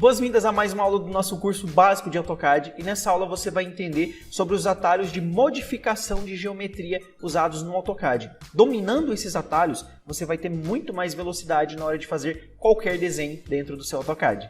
Boas-vindas a mais uma aula do nosso curso básico de AutoCAD e nessa aula você vai entender sobre os atalhos de modificação de geometria usados no AutoCAD. Dominando esses atalhos, você vai ter muito mais velocidade na hora de fazer qualquer desenho dentro do seu AutoCAD.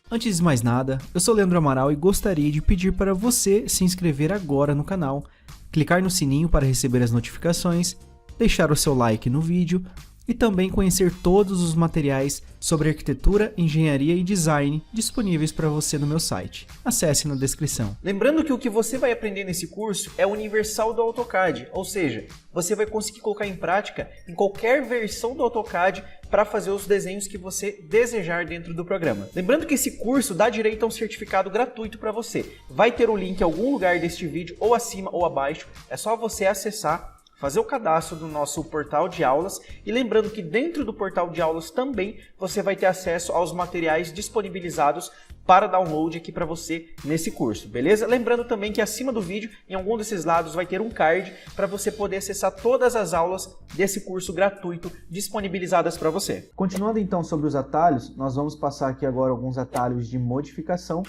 Antes de mais nada, eu sou Leandro Amaral e gostaria de pedir para você se inscrever agora no canal, clicar no sininho para receber as notificações, deixar o seu like no vídeo e também conhecer todos os materiais sobre arquitetura, engenharia e design disponíveis para você no meu site. Acesse na descrição. Lembrando que o que você vai aprender nesse curso é universal do AutoCAD, ou seja, você vai conseguir colocar em prática em qualquer versão do AutoCAD para fazer os desenhos que você desejar dentro do programa. Lembrando que esse curso dá direito a um certificado gratuito para você. Vai ter o link em algum lugar deste vídeo, ou acima ou abaixo, é só você acessar, fazer o cadastro do nosso portal de aulas e lembrando que dentro do portal de aulas também você vai ter acesso aos materiais disponibilizados para download aqui para você nesse curso, beleza? Lembrando também que acima do vídeo, em algum desses lados, vai ter um card para você poder acessar todas as aulas desse curso gratuito disponibilizadas para você. Continuando então sobre os atalhos, nós vamos passar aqui agora alguns atalhos de modificação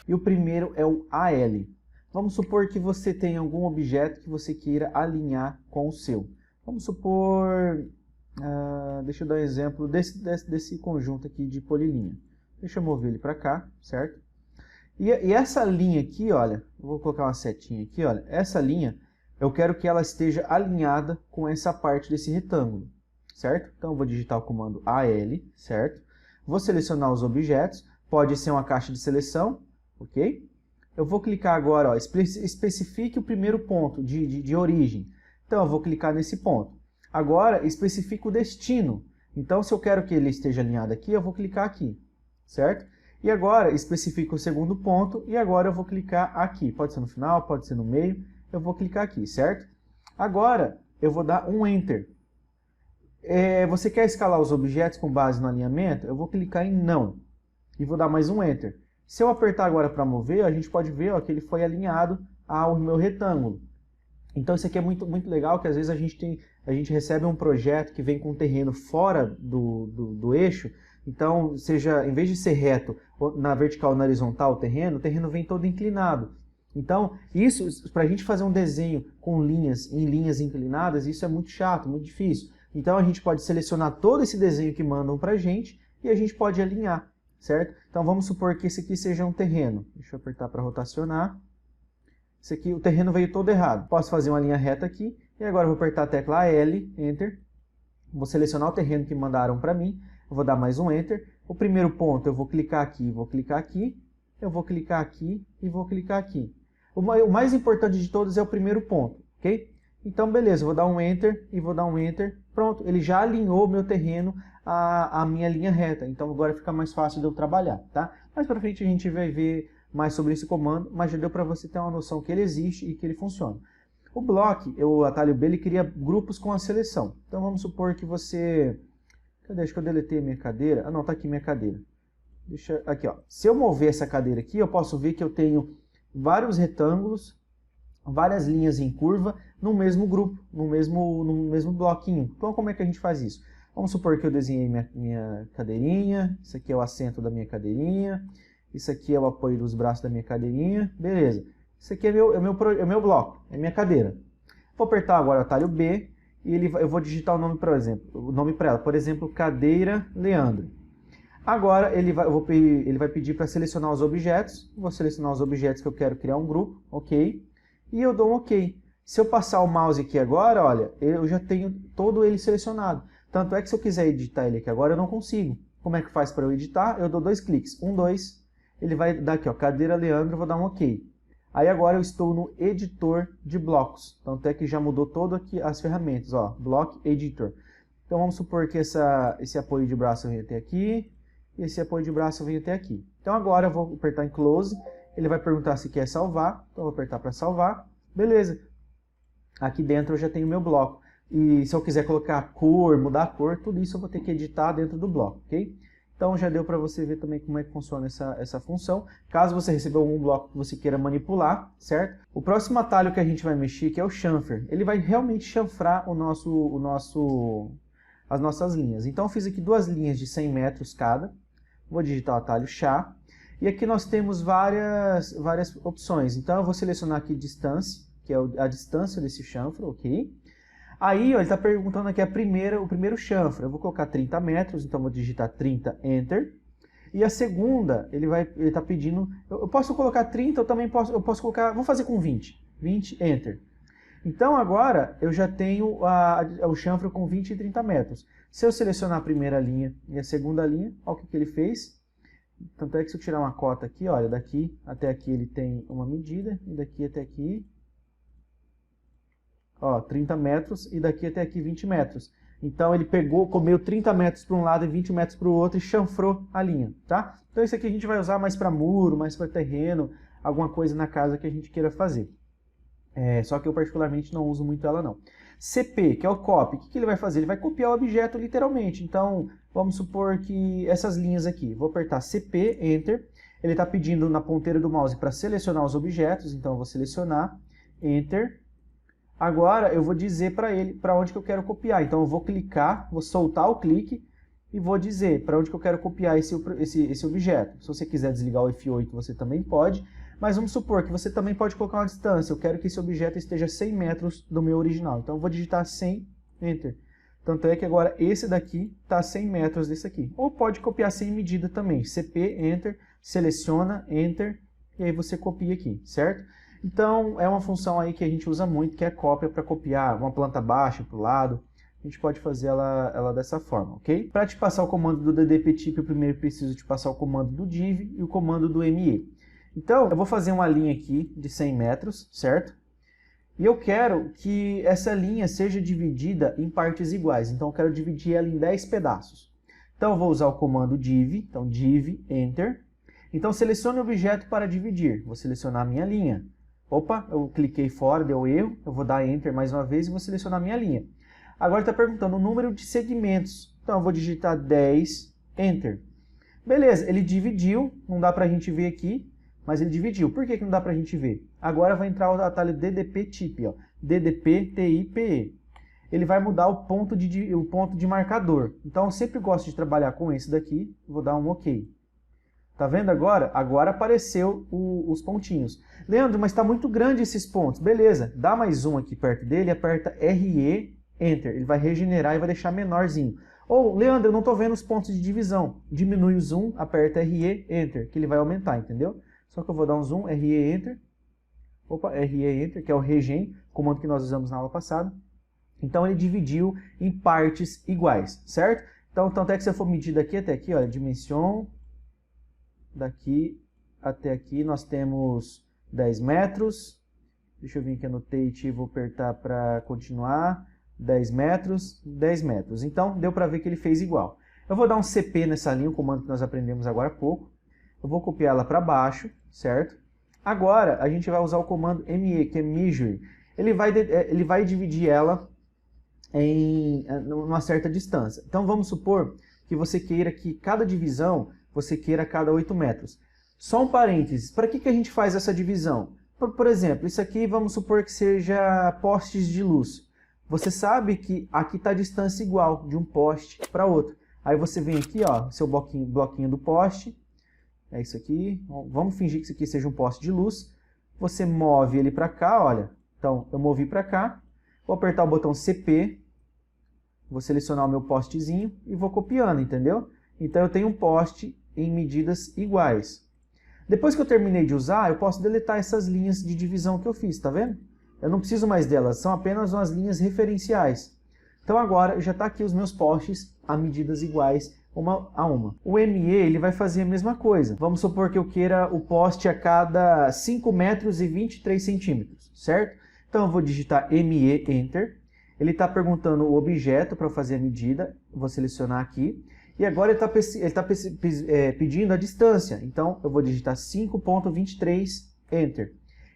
e o primeiro é o AL. Vamos supor que você tem algum objeto que você queira alinhar com o seu. Vamos supor, deixa eu dar um exemplo desse conjunto aqui de polilinha. Deixa eu mover ele para cá, certo? E essa linha aqui, olha, eu vou colocar uma setinha aqui, olha. Essa linha, eu quero que ela esteja alinhada com essa parte desse retângulo, certo? Então eu vou digitar o comando AL, certo? Vou selecionar os objetos, pode ser uma caixa de seleção, ok? Eu vou clicar agora, ó, especifique o primeiro ponto de origem. Então, eu vou clicar nesse ponto. Agora, especifique o destino. Então, se eu quero que ele esteja alinhado aqui, eu vou clicar aqui, certo? E agora, especifique o segundo ponto e agora eu vou clicar aqui. Pode ser no final, pode ser no meio, eu vou clicar aqui, certo? Agora, eu vou dar um Enter. Você quer escalar os objetos com base no alinhamento? Eu vou clicar em Não e vou dar mais um Enter. Se eu apertar agora para mover, a gente pode ver ó, que ele foi alinhado ao meu retângulo. Então isso aqui é muito legal, que às vezes a gente recebe um projeto que vem com um terreno fora do eixo, então em vez de ser reto na vertical ou na horizontal o terreno vem todo inclinado. Então isso, para a gente fazer um desenho com linhas inclinadas, isso é muito chato, muito difícil. Então a gente pode selecionar todo esse desenho que mandam para a gente e a gente pode alinhar. Certo? Então vamos supor que esse aqui seja um terreno. Deixa eu apertar para rotacionar. Esse aqui, o terreno veio todo errado. Posso fazer uma linha reta aqui. E agora eu vou apertar a tecla AL, Enter. Vou selecionar o terreno que mandaram para mim. Eu vou dar mais um Enter. O primeiro ponto eu vou clicar aqui, vou clicar aqui. Eu vou clicar aqui e vou clicar aqui. O mais importante de todos é o primeiro ponto, ok? Então beleza, eu vou dar um Enter e vou dar um Enter. Pronto, ele já alinhou o meu terreno a minha linha reta, então agora fica mais fácil de eu trabalhar, tá? Mais para frente a gente vai ver mais sobre esse comando, mas já deu para você ter uma noção que ele existe e que ele funciona. O Block, o atalho B, ele cria grupos com a seleção. Então vamos supor que você... Cadê? Acho que eu deletei a minha cadeira. Ah não, tá aqui minha cadeira. Deixa... Aqui, ó. Se eu mover essa cadeira aqui, eu posso ver que eu tenho vários retângulos, várias linhas em curva no mesmo grupo, no mesmo bloquinho. Então como é que a gente faz isso? Vamos supor que eu desenhei minha cadeirinha, isso aqui é o assento da minha cadeirinha, isso aqui é o apoio dos braços da minha cadeirinha, beleza. Isso aqui é meu bloco, é minha cadeira. Vou apertar agora o atalho B e eu vou digitar o nome, para ela, por exemplo, cadeira Leandro. Agora ele vai pedir para selecionar os objetos, vou selecionar os objetos que eu quero criar um grupo, ok, e eu dou um ok. Se eu passar o mouse aqui agora, olha, eu já tenho todo ele selecionado. Tanto é que se eu quiser editar ele aqui agora, eu não consigo. Como é que faz para eu editar? Eu dou dois cliques. 1, 2, ele vai dar aqui, ó, cadeira Leandro, eu vou dar um OK. Aí agora eu estou no editor de blocos. Tanto é que já mudou todo aqui as ferramentas, ó, Block Editor. Então vamos supor que esse apoio de braço vem até aqui, e esse apoio de braço vem até aqui. Então agora eu vou apertar em Close, ele vai perguntar se quer salvar, então eu vou apertar para salvar. Beleza. Aqui dentro eu já tenho o meu bloco. E se eu quiser colocar a cor, mudar a cor, tudo isso eu vou ter que editar dentro do bloco, ok? Então já deu para você ver também como é que funciona essa função. Caso você receba algum bloco que você queira manipular, certo? O próximo atalho que a gente vai mexer que é o chamfer. Ele vai realmente chanfrar as nossas linhas. Então eu fiz aqui duas linhas de 100 metros cada, vou digitar o atalho chá, e aqui nós temos várias opções. Então eu vou selecionar aqui distância, que é a distância desse chanfro, ok? Aí ó, ele está perguntando aqui o primeiro chanfro, eu vou colocar 30 metros, então vou digitar 30, Enter. E a segunda, ele está pedindo, eu posso colocar 30, eu posso colocar, vamos fazer com 20, Enter. Então agora eu já tenho o chanfro com 20 e 30 metros. Se eu selecionar a primeira linha e a segunda linha, olha o que ele fez. Tanto é que se eu tirar uma cota aqui, olha, daqui até aqui ele tem uma medida, e daqui até aqui, ó, 30 metros, e daqui até aqui 20 metros. Então ele comeu 30 metros para um lado e 20 metros para o outro e chanfrou a linha, tá? Então isso aqui a gente vai usar mais para muro, mais para terreno, alguma coisa na casa que a gente queira fazer. Só que eu particularmente não uso muito ela não. CP, que é o copy, o que ele vai fazer? Ele vai copiar o objeto literalmente. Então vamos supor que essas linhas aqui, vou apertar CP, Enter. Ele está pedindo na ponteira do mouse para selecionar os objetos, então eu vou selecionar, Enter. Agora eu vou dizer para ele para onde que eu quero copiar. Então eu vou clicar, vou soltar o clique e vou dizer para onde que eu quero copiar esse objeto. Se você quiser desligar o F8, você também pode. Mas vamos supor que você também pode colocar uma distância. Eu quero que esse objeto esteja a 100 metros do meu original. Então eu vou digitar 100, Enter. Tanto é que agora esse daqui está a 100 metros desse aqui. Ou pode copiar sem medida também. CP, Enter, seleciona, Enter, e aí você copia aqui, certo? Então, é uma função aí que a gente usa muito, que é a cópia para copiar uma planta baixa para o lado. A gente pode fazer ela dessa forma, ok? Para te passar o comando do ddptip, eu primeiro preciso te passar o comando do div e o comando do me. Então, eu vou fazer uma linha aqui de 100 metros, certo? E eu quero que essa linha seja dividida em partes iguais. Então, eu quero dividir ela em 10 pedaços. Então, eu vou usar o comando div, então div, enter. Então, selecione o objeto para dividir. Vou selecionar a minha linha. Opa, eu cliquei fora, deu erro, eu vou dar Enter mais uma vez e vou selecionar a minha linha. Agora está perguntando o número de segmentos, então eu vou digitar 10, Enter. Beleza, ele dividiu, não dá para a gente ver aqui, mas ele dividiu. Por que não dá para a gente ver? Agora vai entrar o atalho ddptip, ó, ddptipe. Ele vai mudar o ponto de marcador. Então eu sempre gosto de trabalhar com esse daqui, vou dar um OK. Tá vendo agora? Agora apareceu os pontinhos. Leandro, mas está muito grande esses pontos. Beleza, dá mais um aqui perto dele, aperta RE, Enter. Ele vai regenerar e vai deixar menorzinho. Ou, Leandro, eu não estou vendo os pontos de divisão. Diminui o zoom, aperta RE, Enter, que ele vai aumentar, entendeu? Só que eu vou dar um zoom, RE, Enter. Opa, RE, Enter, que é o regen, comando que nós usamos na aula passada. Então ele dividiu em partes iguais, certo? Então, tanto é que se eu for medir daqui até aqui, olha, dimensão... Daqui até aqui nós temos 10 metros. Deixa eu vir aqui no Annotate e vou apertar para continuar. 10 metros, 10 metros. Então, deu para ver que ele fez igual. Eu vou dar um CP nessa linha, o comando que nós aprendemos agora há pouco. Eu vou copiar ela para baixo, certo? Agora, a gente vai usar o comando ME, que é Measure. Ele vai dividir ela em uma certa distância. Então, vamos supor que você queira que cada divisão... você queira a cada 8 metros. Só um parênteses, para que a gente faz essa divisão? Por exemplo, isso aqui vamos supor que seja postes de luz. Você sabe que aqui está a distância igual de um poste para outro. Aí você vem aqui, ó, seu bloquinho do poste, é isso aqui, vamos fingir que isso aqui seja um poste de luz. Você move ele para cá, olha, então eu movi para cá, vou apertar o botão CP, vou selecionar o meu postezinho e vou copiando, entendeu? Então eu tenho um poste em medidas iguais. Depois que eu terminei de usar, eu posso deletar essas linhas de divisão que eu fiz, tá vendo? Eu não preciso mais delas, são apenas umas linhas referenciais. Então agora já está aqui os meus postes a medidas iguais uma a uma. O ME ele vai fazer a mesma coisa. Vamos supor que eu queira o poste a cada 5 metros e 23 centímetros, certo? Então eu vou digitar ME, Enter. Ele está perguntando o objeto para fazer a medida, vou selecionar aqui. E agora ele está pedindo a distância, então eu vou digitar 5.23, Enter.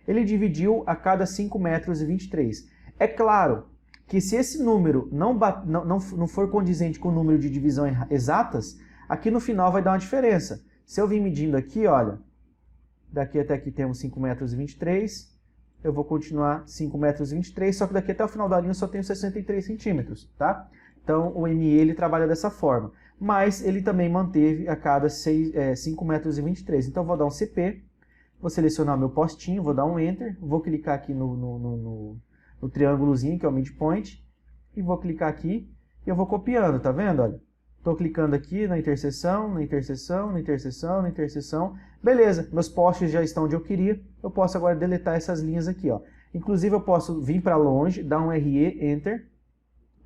Ele dividiu a cada 5 metros e 23. É claro que se esse número não for condizente com o número de divisão exatas, aqui no final vai dar uma diferença. Se eu vir medindo aqui, olha, daqui até aqui temos 5 metros e 23, eu vou continuar 5 metros e 23, só que daqui até o final da linha eu só tenho 63 centímetros, tá? Então o ME ele trabalha dessa forma, mas ele também manteve a cada 5,23 metros. Então eu vou dar um CP, vou selecionar meu postinho, vou dar um Enter, vou clicar aqui no triângulozinho que é o midpoint, e vou clicar aqui e eu vou copiando, tá vendo? Olha, estou clicando aqui na interseção, na interseção, na interseção, na interseção. Beleza, meus postes já estão onde eu queria. Eu posso agora deletar essas linhas aqui, ó. Inclusive eu posso vir para longe, dar um RE, Enter,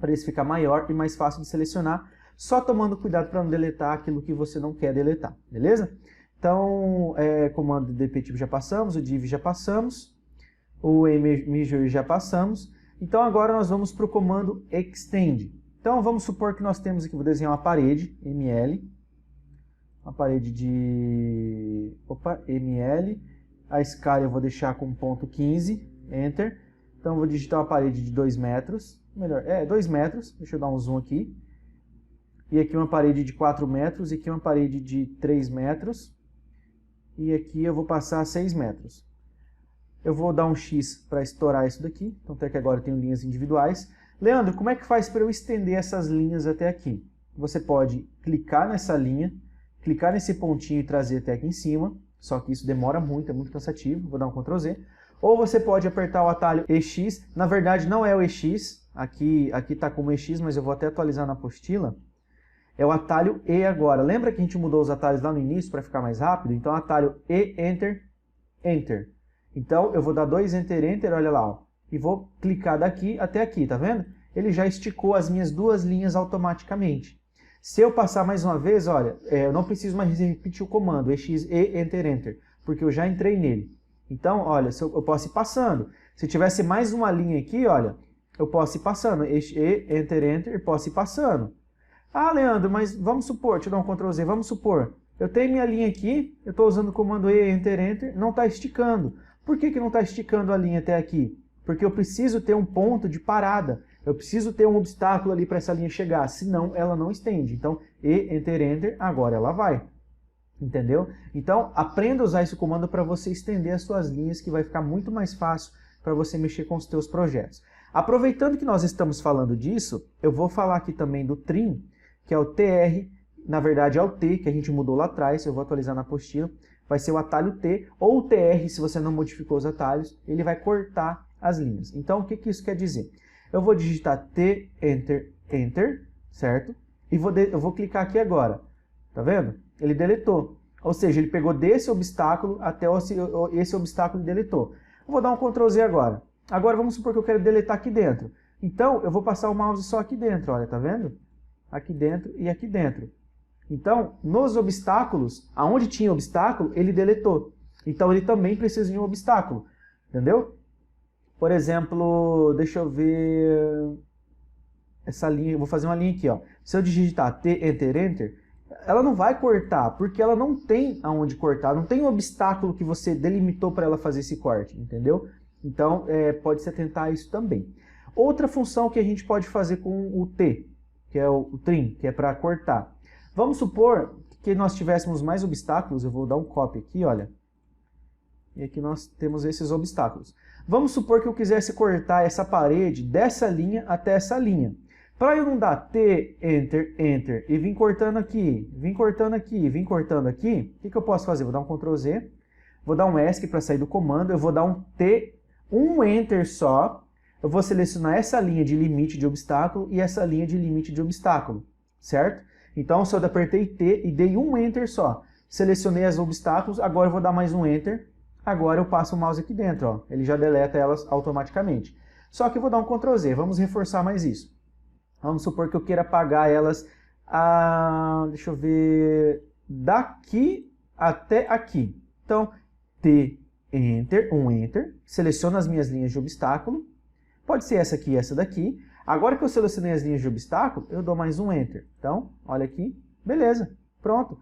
para esse ficar maior e mais fácil de selecionar, só tomando cuidado para não deletar aquilo que você não quer deletar, beleza? Então, comando dp tipo já passamos, o div já passamos, o measure já passamos. Então agora nós vamos para o comando extend. Então vamos supor que nós temos aqui, vou desenhar uma parede, ml, uma parede de ml, a escala eu vou deixar com ponto 15, Enter. Então eu vou digitar uma parede de 2 metros, melhor, 2 metros, deixa eu dar um zoom aqui. E aqui uma parede de 4 metros, e aqui uma parede de 3 metros, e aqui eu vou passar 6 metros. Eu vou dar um X para estourar isso daqui, então até que agora eu tenho linhas individuais. Leandro, como é que faz para eu estender essas linhas até aqui? Você pode clicar nessa linha, clicar nesse pontinho e trazer até aqui em cima, só que isso demora muito, é muito cansativo, vou dar um Ctrl Z. Ou você pode apertar o atalho EX, na verdade não é o EX, aqui está como EX, mas eu vou até atualizar na apostila. É o atalho E agora. Lembra que a gente mudou os atalhos lá no início para ficar mais rápido? Então atalho E, Enter, Enter. Então eu vou dar 2 Enter, Enter, olha lá, ó, e vou clicar daqui até aqui, tá vendo? Ele já esticou as minhas duas linhas automaticamente. Se eu passar mais uma vez, olha, eu não preciso mais repetir o comando, EX, E, Enter, Enter, porque eu já entrei nele. Então, olha, eu posso ir passando. Se tivesse mais uma linha aqui, olha, eu posso ir passando, EX, E, Enter, Enter, e posso ir passando. Ah, Leandro, mas vamos supor, deixa eu dar um Ctrl Z, vamos supor, eu tenho minha linha aqui, eu estou usando o comando E, Enter, Enter, não está esticando. Por que não está esticando a linha até aqui? Porque eu preciso ter um ponto de parada, eu preciso ter um obstáculo ali para essa linha chegar, senão ela não estende. Então, E, Enter, Enter, agora ela vai. Entendeu? Então, aprenda a usar esse comando para você estender as suas linhas, que vai ficar muito mais fácil para você mexer com os seus projetos. Aproveitando que nós estamos falando disso, eu vou falar aqui também do trim, que é o TR, na verdade é o T, que a gente mudou lá atrás, eu vou atualizar na apostila, vai ser o atalho T, ou o TR, se você não modificou os atalhos, ele vai cortar as linhas. Então, o que isso quer dizer? Eu vou digitar T, Enter, Enter, certo? E eu vou clicar aqui agora, tá vendo? Ele deletou, ou seja, ele pegou desse obstáculo até esse obstáculo e deletou. Eu vou dar um Ctrl Z agora. Agora vamos supor que eu quero deletar aqui dentro. Então, eu vou passar o mouse só aqui dentro, olha, tá vendo? Aqui dentro e aqui dentro. Então, nos obstáculos, aonde tinha obstáculo, ele deletou. Então, ele também precisa de um obstáculo, entendeu? Por exemplo, deixa eu ver essa linha, eu vou fazer uma linha aqui, ó. Se eu digitar T, Enter, Enter, ela não vai cortar, porque ela não tem aonde cortar, não tem um obstáculo que você delimitou para ela fazer esse corte, entendeu? Então, pode se atentar a isso também. Outra função que a gente pode fazer com o T, que é o trim, que é para cortar. Vamos supor que nós tivéssemos mais obstáculos, eu vou dar um copy aqui, olha. E aqui nós temos esses obstáculos. Vamos supor que eu quisesse cortar essa parede dessa linha até essa linha. Para eu não dar T, Enter, Enter e vir cortando aqui, vir cortando aqui, vir cortando aqui, o que eu posso fazer? Vou dar um Ctrl Z, vou dar um ESC para sair do comando, eu vou dar um T, um Enter só, eu vou selecionar essa linha de limite de obstáculo e essa linha de limite de obstáculo, certo? Então, se eu apertei T e dei um Enter só, selecionei os obstáculos, agora eu vou dar mais um Enter, agora eu passo o mouse aqui dentro, ó, ele já deleta elas automaticamente. Só que eu vou dar um Ctrl Z, vamos reforçar mais isso. Vamos supor que eu queira apagar elas, deixa eu ver, daqui até aqui. Então, T, Enter, um Enter, seleciono as minhas linhas de obstáculo, pode ser essa aqui e essa daqui. Agora que eu selecionei as linhas de obstáculo, eu dou mais um Enter. Então, olha aqui, beleza, pronto.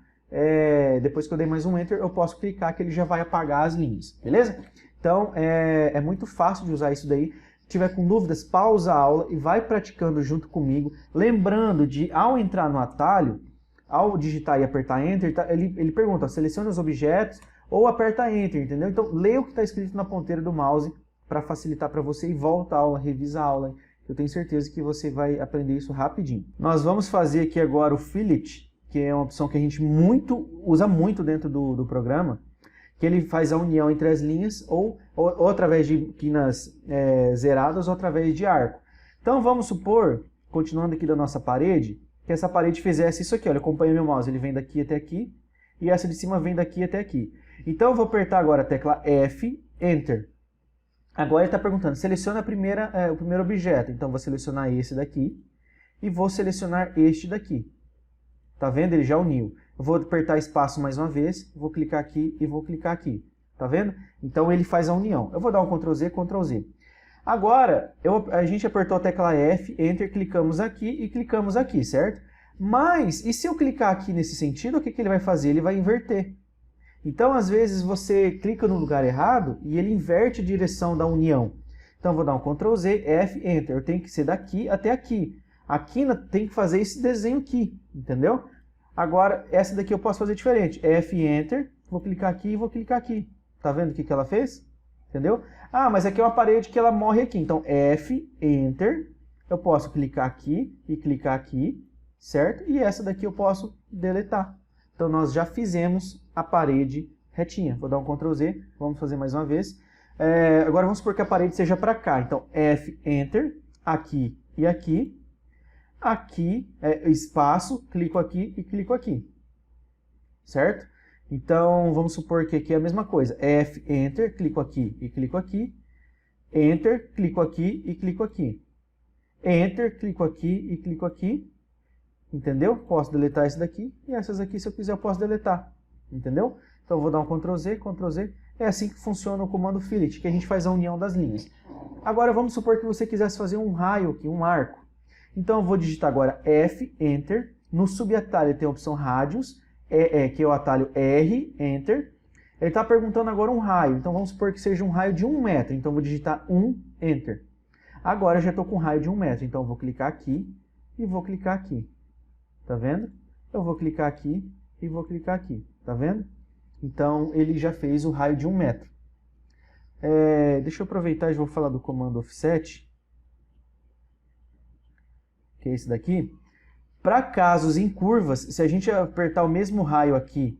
Depois que eu dei mais um Enter, eu posso clicar que ele já vai apagar as linhas, beleza? Então, é muito fácil de usar isso daí. Se tiver com dúvidas, pausa a aula e vai praticando junto comigo. Lembrando de, ao entrar no atalho, ao digitar e apertar Enter, ele pergunta, selecione os objetos ou aperta Enter, entendeu? Então, lê o que está escrito na ponteira do mouse para facilitar para você e volta a aula, revisa a aula, Eu tenho certeza que você vai aprender isso rapidinho. Nós vamos fazer aqui agora o fillet, que é uma opção que a gente usa muito dentro do programa, que ele faz a união entre as linhas ou através de quinas zeradas ou através de arco. Então vamos supor, continuando aqui da nossa parede, que essa parede fizesse isso aqui. Olha, acompanha meu mouse, ele vem daqui até aqui e essa de cima vem daqui até aqui. Então eu vou apertar agora a tecla F, Enter. Agora ele está perguntando, seleciona o primeiro objeto. Então vou selecionar esse daqui e vou selecionar este daqui. Tá vendo? Ele já uniu. Eu vou apertar espaço mais uma vez, vou clicar aqui e vou clicar aqui. Tá vendo? Então ele faz a união. Eu vou dar um Ctrl Z, Ctrl Z. Agora, a gente apertou a tecla F, Enter, clicamos aqui e clicamos aqui, certo? Mas, e se eu clicar aqui nesse sentido, o que ele vai fazer? Ele vai inverter. Então, às vezes, você clica no lugar errado e ele inverte a direção da união. Então, eu vou dar um Ctrl Z, F, Enter. Eu tenho que ser daqui até aqui. Aqui tem que fazer esse desenho aqui, entendeu? Agora, essa daqui eu posso fazer diferente. F, Enter, vou clicar aqui e vou clicar aqui. Tá vendo o que ela fez? Entendeu? Ah, mas aqui é uma parede que ela morre aqui. Então, F, Enter, eu posso clicar aqui e clicar aqui, certo? E essa daqui eu posso deletar. Então, nós já fizemos a parede retinha. Vou dar um Ctrl Z, vamos fazer mais uma vez. Agora vamos supor que a parede seja para cá. Então, F, Enter, aqui e aqui. Aqui, espaço, clico aqui e clico aqui. Certo? Então, vamos supor que aqui é a mesma coisa. F, Enter, clico aqui e clico aqui. Enter, clico aqui e clico aqui. Enter, clico aqui e clico aqui. Entendeu? Posso deletar esse daqui. E essas aqui, se eu quiser, eu posso deletar. Entendeu? Então, eu vou dar um Ctrl Z, Ctrl Z. É assim que funciona o comando fillet, que a gente faz a união das linhas. Agora, vamos supor que você quisesse fazer um raio aqui, um arco. Então, eu vou digitar agora F, Enter. No subatalho tem a opção Radius, que é o atalho R, Enter. Ele está perguntando agora um raio. Então, vamos supor que seja um raio de 1 metro. Então, eu vou digitar 1, Enter. Agora, eu já estou com um raio de 1 metro. Então, eu vou clicar aqui e vou clicar aqui. Tá vendo? Eu vou clicar aqui e vou clicar aqui. Tá vendo? Então, ele já fez o raio de 1 metro. Deixa eu aproveitar e vou falar do comando Offset, que é esse daqui. Para casos em curvas, se a gente apertar o mesmo raio aqui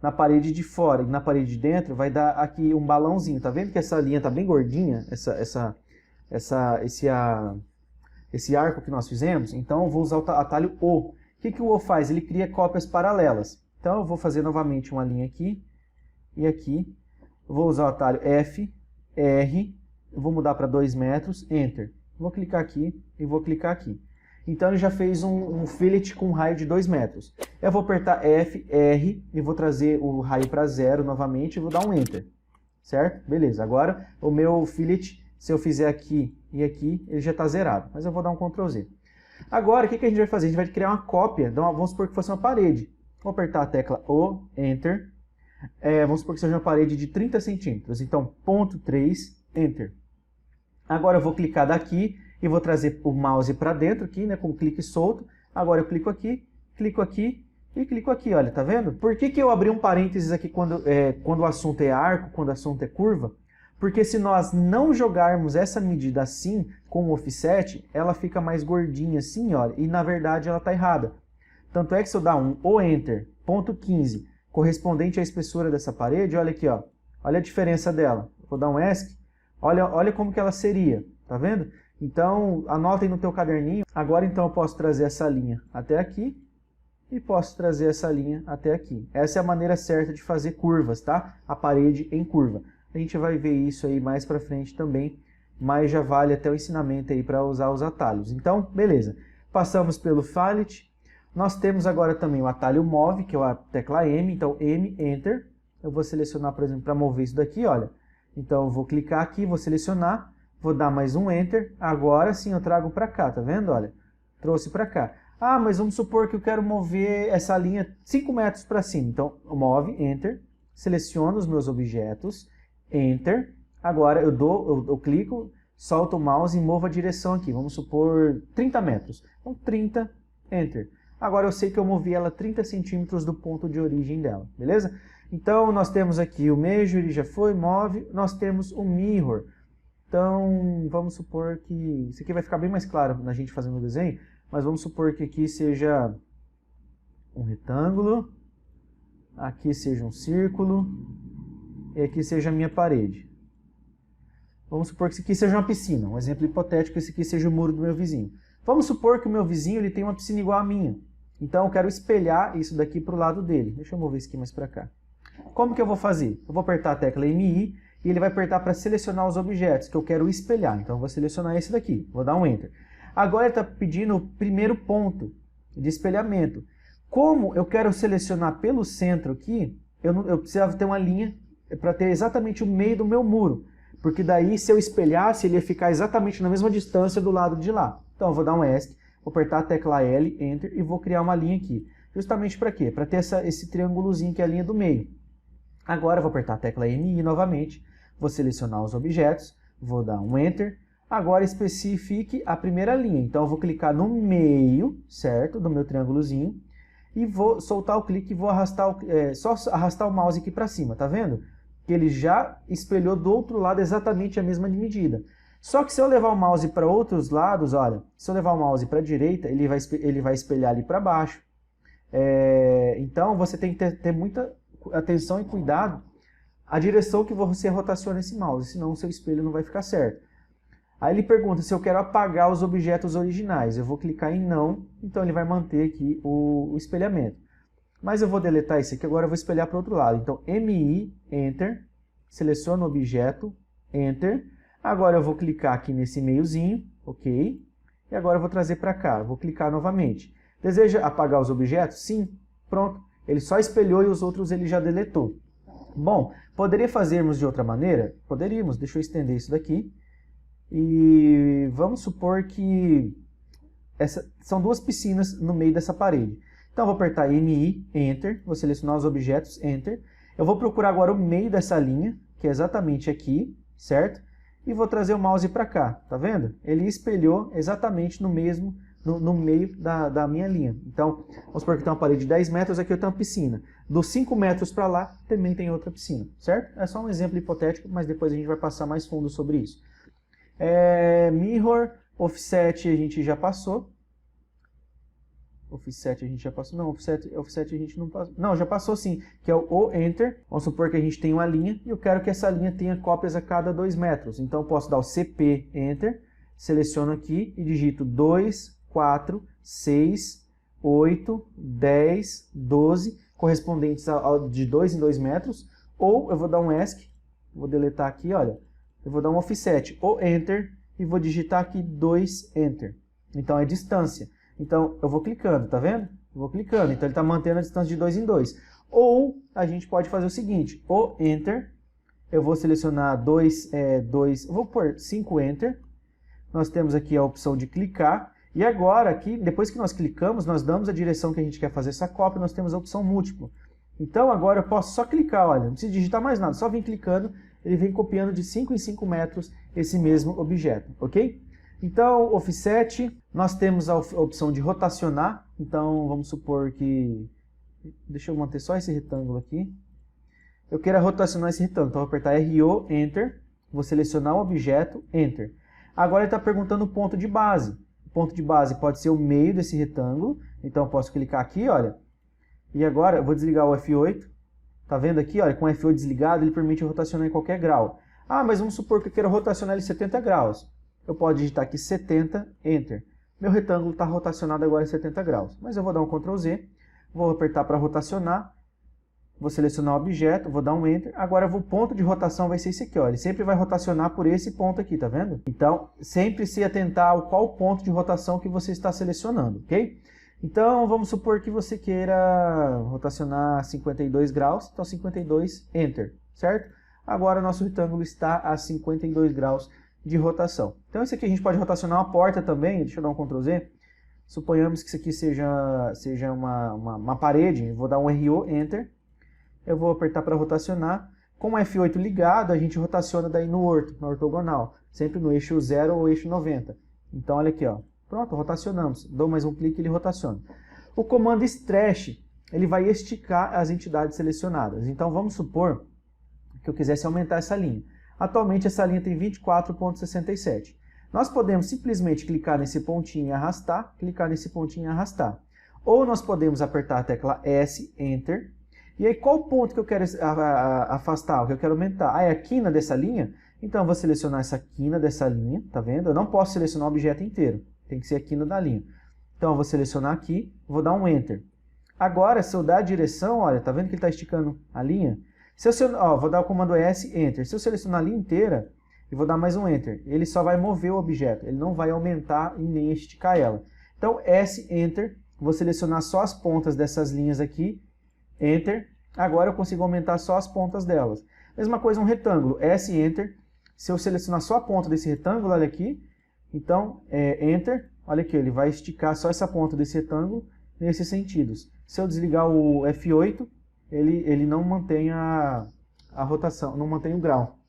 na parede de fora e na parede de dentro, vai dar aqui um balãozinho. Tá vendo que essa linha tá bem gordinha? Esse arco que nós fizemos? Então eu vou usar o atalho O. O que o O faz? Ele cria cópias paralelas. Então eu vou fazer novamente uma linha aqui e aqui. Eu vou usar o atalho F, R, eu vou mudar para 2 metros, Enter. Vou clicar aqui e vou clicar aqui. Então ele já fez um fillet com um raio de 2 metros. Eu vou apertar F, R e vou trazer o raio para 0 novamente e vou dar um Enter. Certo? Beleza. Agora o meu fillet, se eu fizer aqui e aqui, ele já está zerado. Mas eu vou dar um Ctrl Z. Agora, o que a gente vai fazer? A gente vai criar uma cópia. Vamos supor que fosse uma parede. Vou apertar a tecla O, Enter. Vamos supor que seja uma parede de 30 centímetros. Então, ponto 3, Enter. Agora eu vou clicar daqui e vou trazer o mouse para dentro aqui, né, com clique solto. Agora eu clico aqui e clico aqui, olha, tá vendo? Por que eu abri um parênteses aqui quando o assunto é arco, quando o assunto é curva? Porque se nós não jogarmos essa medida assim, com o offset, ela fica mais gordinha assim, olha, e na verdade ela tá errada. Tanto é que se eu dar um O Enter, ponto 15, correspondente à espessura dessa parede, olha aqui, ó, olha a diferença dela. Vou dar um ESC, olha como que ela seria, tá vendo? Então, anotem no teu caderninho. Agora, então, eu posso trazer essa linha até aqui e posso trazer essa linha até aqui. Essa é a maneira certa de fazer curvas, tá? A parede em curva. A gente vai ver isso aí mais pra frente também, mas já vale até o ensinamento aí para usar os atalhos. Então, beleza. Passamos pelo fillet. Nós temos agora também o atalho Move, que é a tecla M. Então, M, Enter. Eu vou selecionar, por exemplo, para mover isso daqui, olha. Então, eu vou clicar aqui, vou selecionar. Vou dar mais um Enter. Agora sim eu trago para cá, tá vendo? Olha, trouxe para cá. Ah, mas vamos supor que eu quero mover essa linha 5 metros para cima. Então, move, Enter. Seleciono os meus objetos. Enter. Agora eu clico, solto o mouse e movo a direção aqui. Vamos supor 30 metros. Então, 30, Enter. Agora eu sei que eu movi ela 30 centímetros do ponto de origem dela, beleza? Então, nós temos aqui o Measure, já foi, Move. Nós temos o Mirror. Então, vamos supor que... Isso aqui vai ficar bem mais claro na gente fazendo o desenho, mas vamos supor que aqui seja um retângulo, aqui seja um círculo, e aqui seja a minha parede. Vamos supor que isso aqui seja uma piscina, um exemplo hipotético, esse aqui seja o muro do meu vizinho. Vamos supor que o meu vizinho ele tem uma piscina igual à minha. Então eu quero espelhar isso daqui para o lado dele. Deixa eu mover isso aqui mais para cá. Como que eu vou fazer? Eu vou apertar a tecla MI e ele vai apertar para selecionar os objetos que eu quero espelhar. Então eu vou selecionar esse daqui, vou dar um Enter. Agora ele está pedindo o primeiro ponto de espelhamento. Como eu quero selecionar pelo centro aqui, eu precisava ter uma linha para ter exatamente o meio do meu muro. Porque daí, se eu espelhasse, ele ia ficar exatamente na mesma distância do lado de lá. Então eu vou dar um ESC, vou apertar a tecla L, Enter, e vou criar uma linha aqui. Justamente para quê? Para ter esse triângulozinho que é a linha do meio. Agora eu vou apertar a tecla MI novamente, vou selecionar os objetos, vou dar um Enter. Agora especifique a primeira linha. Então eu vou clicar no meio, certo, do meu triângulozinho, e vou soltar o clique e vou arrastar, só arrastar o mouse aqui para cima, tá vendo? Que ele já espelhou do outro lado exatamente a mesma medida. Só que se eu levar o mouse para outros lados, olha, se eu levar o mouse para a direita, ele vai espelhar ali para baixo. Então você tem que ter muita atenção e cuidado a direção que você rotaciona esse mouse, senão o seu espelho não vai ficar certo. Aí ele pergunta se eu quero apagar os objetos originais. Eu vou clicar em não, então ele vai manter aqui o espelhamento. Mas eu vou deletar isso aqui, agora eu vou espelhar para o outro lado. Então, MI, Enter, seleciono o objeto, Enter. Agora eu vou clicar aqui nesse meiozinho, ok? E agora eu vou trazer para cá, eu vou clicar novamente. Deseja apagar os objetos? Sim, pronto. Ele só espelhou e os outros ele já deletou. Bom, poderia fazermos de outra maneira? Poderíamos, deixa eu estender isso daqui. E vamos supor que são duas piscinas no meio dessa parede. Então eu vou apertar MI, Enter, vou selecionar os objetos, Enter. Eu vou procurar agora o meio dessa linha, que é exatamente aqui, certo? E vou trazer o mouse para cá, tá vendo? Ele espelhou exatamente no meio da minha linha. Então, vamos supor que tem uma parede de 10 metros, aqui eu tenho uma piscina. Dos 5 metros para lá, também tem outra piscina, certo? É só um exemplo hipotético, mas depois a gente vai passar mais fundo sobre isso. Mirror, Offset a gente já passou. Offset a gente já passou. Não, offset a gente não passou. Não, já passou sim, que é o Enter. Vamos supor que a gente tem uma linha e eu quero que essa linha tenha cópias a cada 2 metros. Então eu posso dar o CP, Enter, seleciono aqui e digito 2, 4, 6, 8, 10, 12, correspondentes de 2 em 2 metros. Ou eu vou dar um ESC, vou deletar aqui, olha. Eu vou dar um Offset, ou Enter, e vou digitar aqui 2, Enter. Então é distância. Então, eu vou clicando, tá vendo? Eu vou clicando, então ele está mantendo a distância de 2 em 2. Ou, a gente pode fazer o seguinte, o Enter, eu vou selecionar 2, vou pôr 5 Enter. Nós temos aqui a opção de clicar. E agora, aqui, depois que nós clicamos, nós damos a direção que a gente quer fazer essa cópia, nós temos a opção múltiplo. Então, agora eu posso só clicar, olha, não preciso digitar mais nada, só vim clicando, ele vem copiando de 5 em 5 metros esse mesmo objeto, ok? Então, Offset, nós temos a opção de rotacionar. Então, vamos supor que... Deixa eu manter só esse retângulo aqui. Eu quero rotacionar esse retângulo. Então, vou apertar RO, Enter. Vou selecionar o objeto, Enter. Agora ele está perguntando o ponto de base. O ponto de base pode ser o meio desse retângulo. Então, eu posso clicar aqui, olha. E agora, eu vou desligar o F8. Tá vendo aqui, olha, com o F8 desligado, ele permite rotacionar em qualquer grau. Ah, mas vamos supor que eu quero rotacionar ele 70 graus. Eu posso digitar aqui 70, Enter. Meu retângulo está rotacionado agora em 70 graus. Mas eu vou dar um Ctrl Z, vou apertar para rotacionar, vou selecionar o objeto, vou dar um Enter. Agora o ponto de rotação vai ser esse aqui, ó. Ele sempre vai rotacionar por esse ponto aqui, tá vendo? Então, sempre se atentar ao qual ponto de rotação que você está selecionando, ok? Então, vamos supor que você queira rotacionar 52 graus, então 52, Enter, certo? Agora o nosso retângulo está a 52 graus de rotação. Então, isso aqui a gente pode rotacionar uma porta também. Deixa eu dar um Ctrl Z. Suponhamos que isso aqui seja uma parede. Eu vou dar um RO, Enter. Eu vou apertar para rotacionar. Com o F8 ligado, a gente rotaciona daí no ortogonal. Sempre no eixo 0 ou eixo 90. Então, olha aqui, ó. Pronto, rotacionamos. Dou mais um clique e ele rotaciona. O comando Stretch, ele vai esticar as entidades selecionadas. Então, vamos supor que eu quisesse aumentar essa linha. Atualmente essa linha tem 24,67. Nós podemos simplesmente clicar nesse pontinho e arrastar, clicar nesse pontinho e arrastar. Ou nós podemos apertar a tecla S, Enter. E aí qual ponto que eu quero afastar, o que eu quero aumentar? Ah, é a quina dessa linha? Então eu vou selecionar essa quina dessa linha, tá vendo? Eu não posso selecionar o objeto inteiro, tem que ser a quina da linha. Então eu vou selecionar aqui, vou dar um Enter. Agora, se eu dar a direção, olha, tá vendo que ele está esticando a linha? Se eu, vou dar o comando S, Enter. Se eu selecionar a linha inteira, e vou dar mais um Enter, ele só vai mover o objeto, ele não vai aumentar e nem esticar ela. Então, S, Enter, vou selecionar só as pontas dessas linhas aqui, Enter. Agora eu consigo aumentar só as pontas delas. Mesma coisa um retângulo, S, Enter. Se eu selecionar só a ponta desse retângulo, olha aqui, então, Enter, olha aqui, ele vai esticar só essa ponta desse retângulo nesses sentidos. Se eu desligar o F8, ele não mantém a rotação, não mantém o grau.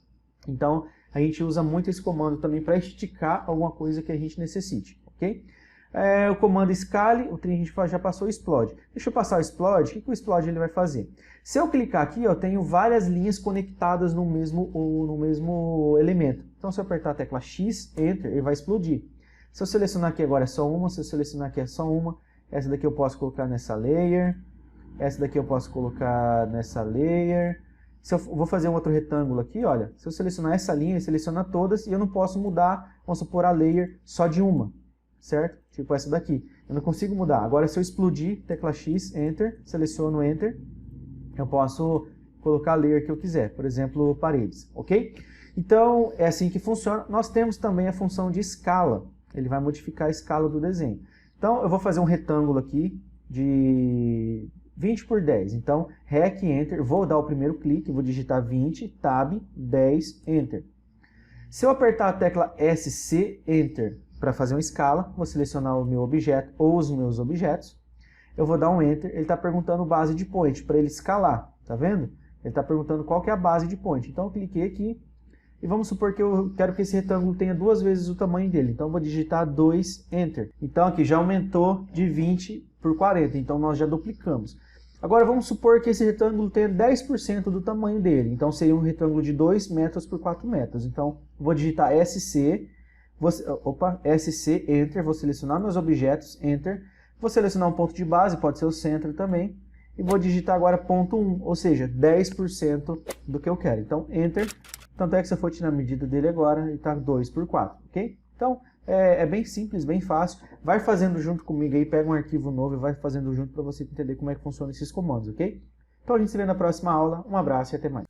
Então, a gente usa muito esse comando também para esticar alguma coisa que a gente necessite, ok? O comando Scale, o trem a gente já passou, Explode. Deixa eu passar o Explode, o que o Explode ele vai fazer? Se eu clicar aqui, eu tenho várias linhas conectadas no mesmo elemento. Então, se eu apertar a tecla X, Enter, ele vai explodir. Se eu selecionar aqui agora é só uma, se eu selecionar aqui é só uma, essa daqui eu posso colocar nessa layer, essa daqui eu posso colocar nessa layer. Se eu vou fazer um outro retângulo aqui, olha, se eu selecionar essa linha, ele seleciona todas e eu não posso mudar, vamos supor, a layer só de uma, certo? Tipo essa daqui. Eu não consigo mudar. Agora, se eu explodir, tecla X, Enter, seleciono Enter, eu posso colocar a layer que eu quiser, por exemplo, paredes, ok? Então, é assim que funciona. Nós temos também a função de escala. Ele vai modificar a escala do desenho. Então, eu vou fazer um retângulo aqui de 20 por 10. Então, REC, Enter, vou dar o primeiro clique, vou digitar 20, Tab, 10, Enter. Se eu apertar a tecla SC, Enter, para fazer uma escala, vou selecionar o meu objeto ou os meus objetos, eu vou dar um Enter, ele está perguntando base de point, para ele escalar, tá vendo? Ele está perguntando qual que é a base de point. Então, eu cliquei aqui, e vamos supor que eu quero que esse retângulo tenha 2 vezes o tamanho dele. Então, eu vou digitar 2, Enter. Então, aqui já aumentou de 20 por 40. Então, nós já duplicamos. Agora, vamos supor que esse retângulo tenha 10% do tamanho dele. Então, seria um retângulo de 2 metros por 4 metros. Então, vou digitar SC, SC, Enter. Vou selecionar meus objetos, Enter. Vou selecionar um ponto de base, pode ser o centro também. E vou digitar agora ponto 1, ou seja, 10% do que eu quero. Então, Enter. Tanto é que se eu for tirar a medida dele agora, ele está 2 por 4, ok? Então, é bem simples, bem fácil. Vai fazendo junto comigo aí, pega um arquivo novo e vai fazendo junto para você entender como é que funcionam esses comandos, ok? Então, a gente se vê na próxima aula. Um abraço e até mais.